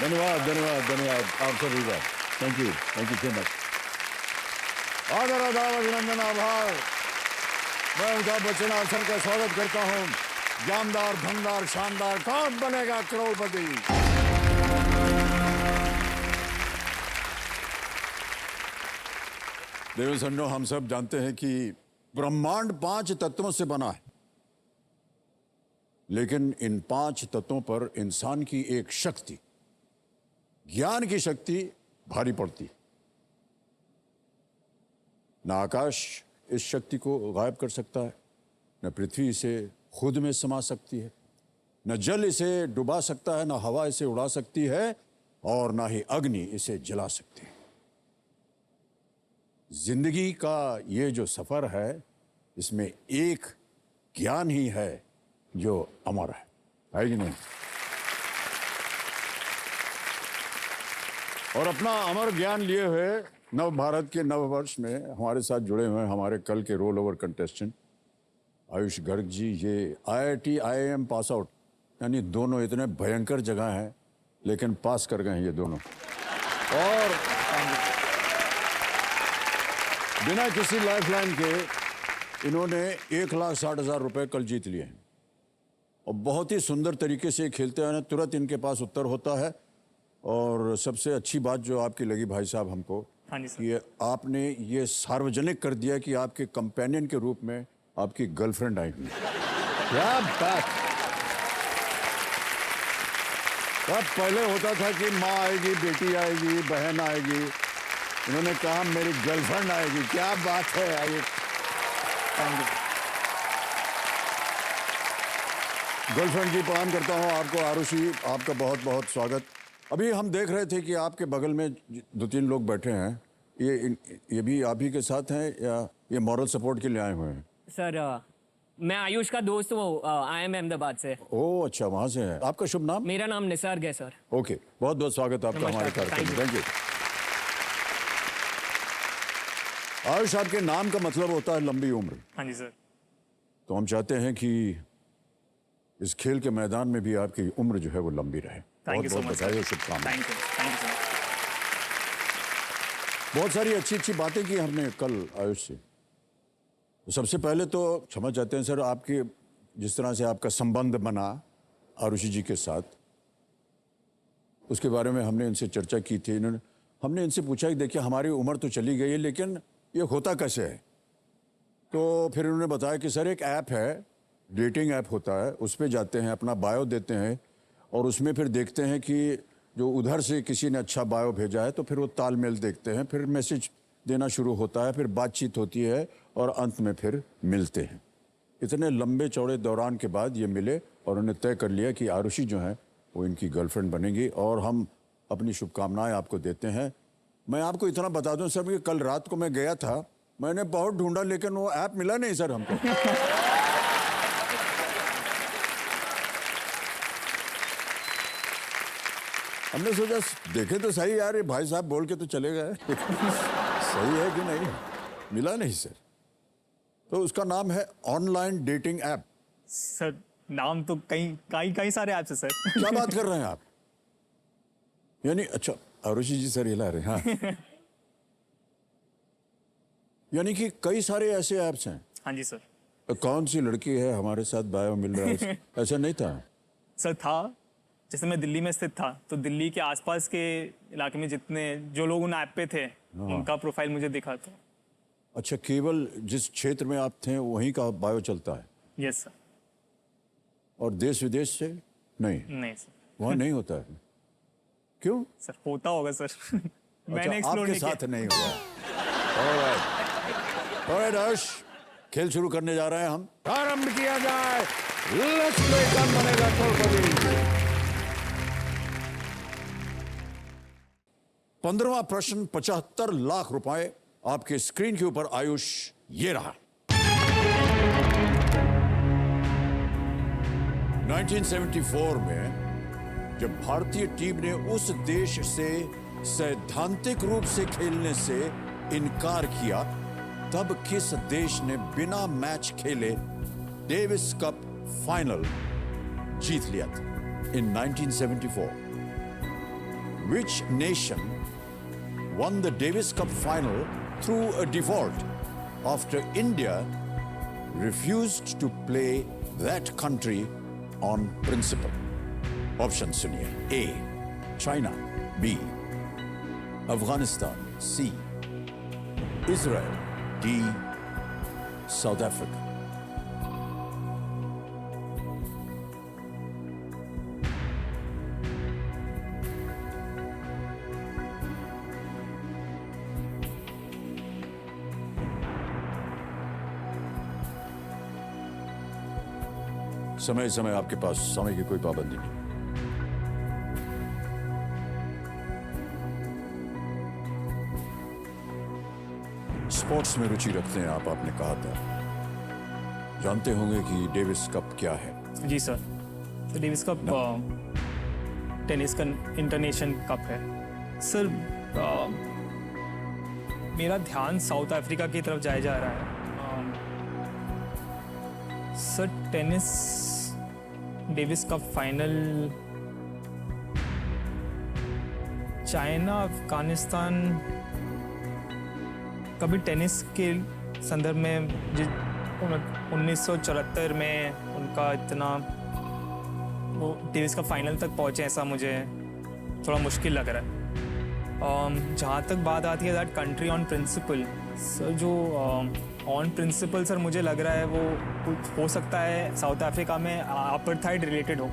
धन्यवाद धन्यवाद धन्यवाद आप सभी का। Thank you so much. आदर आदाब अभिनंदन आभार। मैं अमिताभ बच्चन आप सबका स्वागत करता हूँ। जानदार धनदार शानदार कौन बनेगा करोड़पति। देवसन्नो, हम सब जानते हैं कि ब्रह्मांड 5 तत्वों से बना है, लेकिन इन 5 तत्वों पर इंसान की एक शक्ति, ज्ञान की शक्ति भारी पड़ती है। न आकाश इस शक्ति को गायब कर सकता है, न पृथ्वी इसे खुद में समा सकती है, न जल इसे डुबा सकता है, न हवा इसे उड़ा सकती है, और न ही अग्नि इसे जला सकती है। जिंदगी का ये जो सफर है, इसमें एक ज्ञान ही है जो अमर है कि नहीं? और अपना अमर ज्ञान लिए हुए नव भारत के नव वर्ष में हमारे साथ जुड़े हुए हैं हमारे कल के roll over contestant Ayush Garg ji. ये IIT IIM पास आउट, यानी दोनों इतने भयंकर जगह हैं, लेकिन पास कर गए हैं ये दोनों। और बिना किसी लाइफलाइन के इन्होंने 1,60,000 रुपए कल जीत लिए हैं। और बहुत ही सुंदर तरीके से खेलते हैं, तुरंत इनके पास उत्तर होता है। और सबसे अच्छी बात जो आपकी लगी भाई साहब हमको, हाँ जी सर, ये आपने ये सार्वजनिक कर दिया कि आपके कंपेनियन के रूप में आपकी गर्लफ्रेंड आएगी। क्या बात। अब पहले होता था कि माँ आएगी, बेटी आएगी, बहन आएगी, इन्होंने कहा मेरी गर्लफ्रेंड आएगी। क्या बात है। आइए, गर्लफ्रेंड जी प्रणाम करता हूँ आपको। आरुषि, आपका बहुत बहुत स्वागत। अभी हम देख रहे थे कि आपके बगल में 2-3 लोग बैठे हैं, ये भी आप ही के साथ हैं या ये मॉरल सपोर्ट के लिए आए हुए हैं? सर मैं आयुष का दोस्त हूँ, IIM अहमदाबाद से। ओह अच्छा, वहाँ से है। आपका शुभ नाम? मेरा नाम निसर्ग है सर। ओके, बहुत बहुत स्वागत आपका हमारे कार्यक्रम में। Thank you. आयुष, आपके नाम का मतलब होता है लंबी उम्र। हाँ जी सर। तो हम चाहते हैं कि इस खेल के मैदान में भी आपकी उम्र जो है वो लंबी रहे। Thank you so much. बधाई और शुभकामनाएं। Thank you sir. बहुत सारी अच्छी अच्छी बातें की हमने कल आयुष से। तो सबसे पहले तो क्षमा चाहते हैं सर, आपके जिस तरह से आपका संबंध बना आरुषि जी के साथ, उसके बारे में हमने इनसे चर्चा की थी। हमने इनसे पूछा कि देखिए हमारी उम्र तो चली गई है, लेकिन ये होता कैसे है। तो फिर उन्होंने बताया कि सर एक ऐप है, डेटिंग ऐप होता है, उस पर जाते हैं, अपना बायो देते हैं, और उसमें फिर देखते हैं कि जो उधर से किसी ने अच्छा बायो भेजा है तो फिर वो तालमेल देखते हैं, फिर मैसेज देना शुरू होता है, फिर बातचीत होती है और अंत में फिर मिलते हैं। इतने लंबे चौड़े दौरान के बाद ये मिले और उन्हें तय कर लिया कि आरुषि जो है वो इनकी गर्लफ्रेंड बनेगी, और हम अपनी शुभकामनाएं आपको देते हैं। मैं आपको इतना बता दूं सर कि कल रात को मैं गया था, मैंने बहुत ढूंढा, लेकिन वो ऐप मिला नहीं सर हमको। हमने सोचा देखे तो सही यार, ये भाई साहब बोल के तो चले गए। सही है कि नहीं, मिला नहीं सर। तो उसका नाम है ऑनलाइन डेटिंग ऐप। सर नाम तो कई सारे ऐप्स है सर। क्या बात कर रहे हैं आप? यानी अच्छा, आरुषि जी सर हिला रहे हैं। हाँ। यानी कि कई सारे ऐसे ऐप्स हैं। हाँ जी सर। कौन सी लड़की है हमारे साथ बायो मिल रहा है, ऐसा नहीं था सर। था, जैसे मैं दिल्ली में स्थित था, तो दिल्ली के आसपास के इलाके में जितने जो लोग उन ऐप पे थे, उनका प्रोफाइल मुझे दिखा था। अच्छा, केवल जिस क्षेत्र में आप थे वहीं का बायो चलता है? Yes sir. और देश विदेश से नहीं? नहीं सर, वहाँ नहीं होता है। क्यों सर होता होगा सर। मैंने अच्छा, एक्सप्लोर आपके नहीं साथ किया। नहीं हुआ। ऑलराइट आयुष, खेल शुरू करने जा रहे हैं हम। आरंभ किया जाए। लेट्स प्ले कौन बनेगा करोड़पति। 15वां प्रश्न, 75 लाख रुपए आपके स्क्रीन के ऊपर। आयुष, ये रहा। 1974 में जब भारतीय टीम ने उस देश से सैद्धांतिक रूप से खेलने से इनकार किया, तब किस देश ने बिना मैच खेले डेविस कप फाइनल जीत लिया था इन 1974? Which nation won the Davis Cup final through a default after India refused to play that country on principle? Option सुनिए. A. China. B. Afghanistan. C. Israel. D. South Africa. समय समय आपके पास समय की कोई पाबंदी नहीं. स्पोर्ट्स में रुचि रखते हैं आप, आपने कहा था. जानते होंगे कि डेविस कप क्या है. जी सर. तो डेविस कप टेनिस का इंटरनेशनल कप है सर. मेरा ध्यान साउथ अफ्रीका की तरफ जाया जा रहा है. Sir tennis Davis cup final China Afghanistan कभी टेनिस के संदर्भ में 1974 में उनका इतना वो डेविस कप फाइनल तक पहुंचे, ऐसा मुझे थोड़ा मुश्किल लग रहा है. जहाँ तक बात आती है that country on principle, sir जो ऑन प्रिंसिपल सर मुझे लग रहा है वो कुछ हो सकता है साउथ अफ्रीका में अपार्थाइड रिलेटेड हो.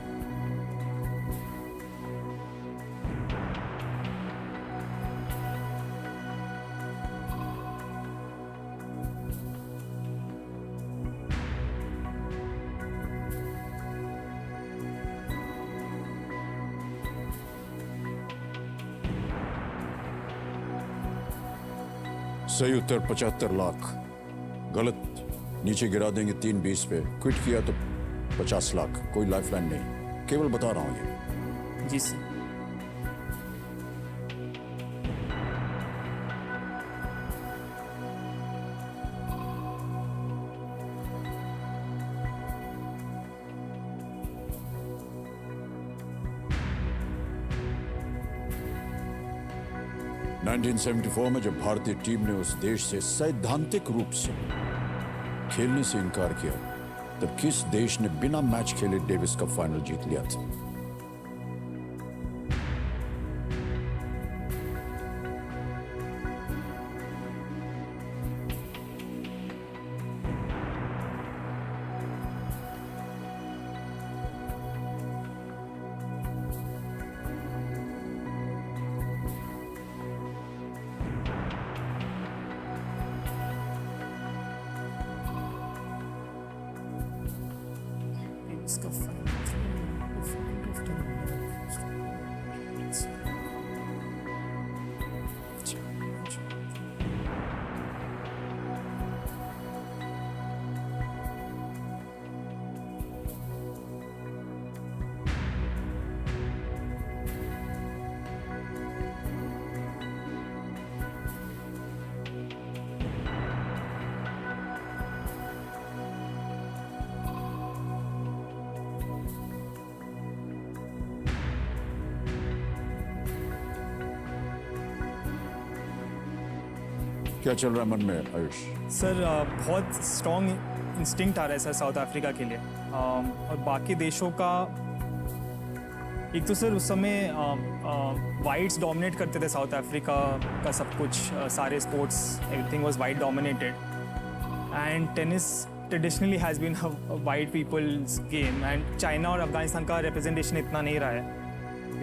सही उत्तर 75 लाख. गलत नीचे गिरा देंगे 3-20 पे. क्विट किया तो 50 लाख. कोई लाइफलाइन नहीं, केवल बता रहा हूं ये. जी सर. सन 1974 में जब भारतीय टीम ने उस देश से सैद्धांतिक रूप से खेलने से इनकार किया, तब किस देश ने बिना मैच खेले डेविस कप फाइनल जीत लिया था? इसका फाइनल क्या चल रहा है मन में आयुष? सर बहुत स्ट्रॉन्ग इंस्टिंक्ट आ रहा है सर साउथ अफ्रीका के लिए. और बाकी देशों का एक तो सर उस समय वाइट्स डोमिनेट करते थे साउथ अफ्रीका का सब कुछ. सारे sports everything was white dominated and tennis traditionally has been white people's game. And China और अफगानिस्तान का रिप्रेजेंटेशन इतना नहीं रहा है.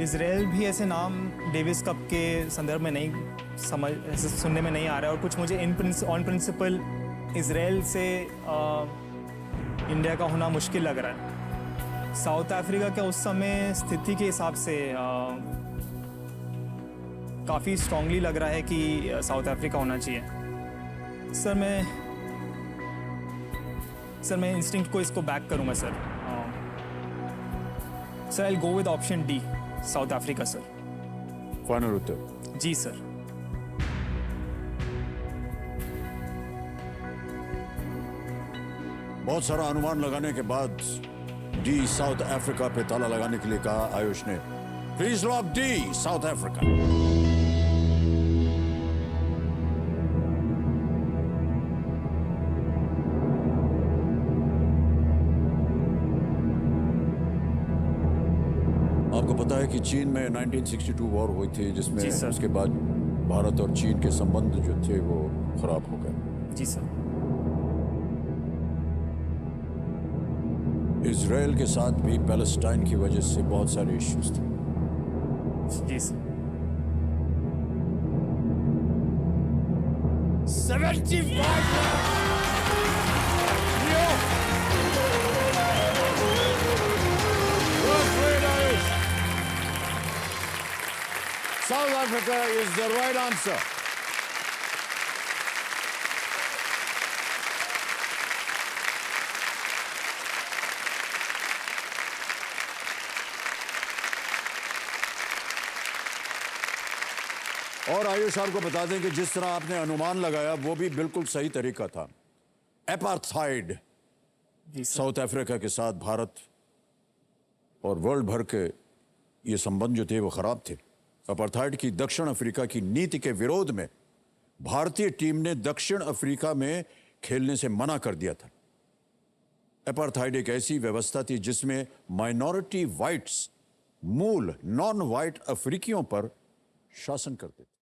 इजराइल भी ऐसे नाम डेविस कप के संदर्भ में नहीं समझ ऐसे सुनने में नहीं आ रहा है. और कुछ मुझे ऑन प्रिंसिपल इजराइल से इंडिया का होना मुश्किल लग रहा है. साउथ अफ्रीका के उस समय स्थिति के हिसाब से काफ़ी स्ट्रांगली लग रहा है कि साउथ अफ्रीका होना चाहिए. सर मैं इंस्टिंक्ट को इसको बैक करूंगा sir. Sir I go with option D, South Africa sir. Final उत्तर? जी सर. बहुत सारा अनुमान लगाने के बाद डी साउथ अफ्रीका पे ताला लगाने के लिए कहा आयुष ने. Please lock D, South Africa. आपको पता है कि चीन में 1962 वॉर हुई थी, जिसमें जी सर। उसके बाद भारत और चीन के संबंध जो थे वो खराब हो गए। जी सर। इजराइल के साथ भी पैलेस्टाइन की वजह से बहुत सारे इश्यूज थे। जी sir. 75. South Africa is the right answer. और आयुष आपको बता दें कि जिस तरह आपने अनुमान लगाया वो भी बिल्कुल सही तरीका था। एपार्थाइड जी सर। साउथ अफ्रीका के साथ भारत और वर्ल्ड भर के ये संबंध जो थे वो खराब थे। अपार्थाइड की दक्षिण अफ्रीका की नीति के विरोध में भारतीय टीम ने दक्षिण अफ्रीका में खेलने से मना कर दिया था। अपार्थाइड एक ऐसी व्यवस्था थी जिसमें माइनॉरिटी वाइट्स मूल नॉन वाइट अफ्रीकियों पर शासन करते थे।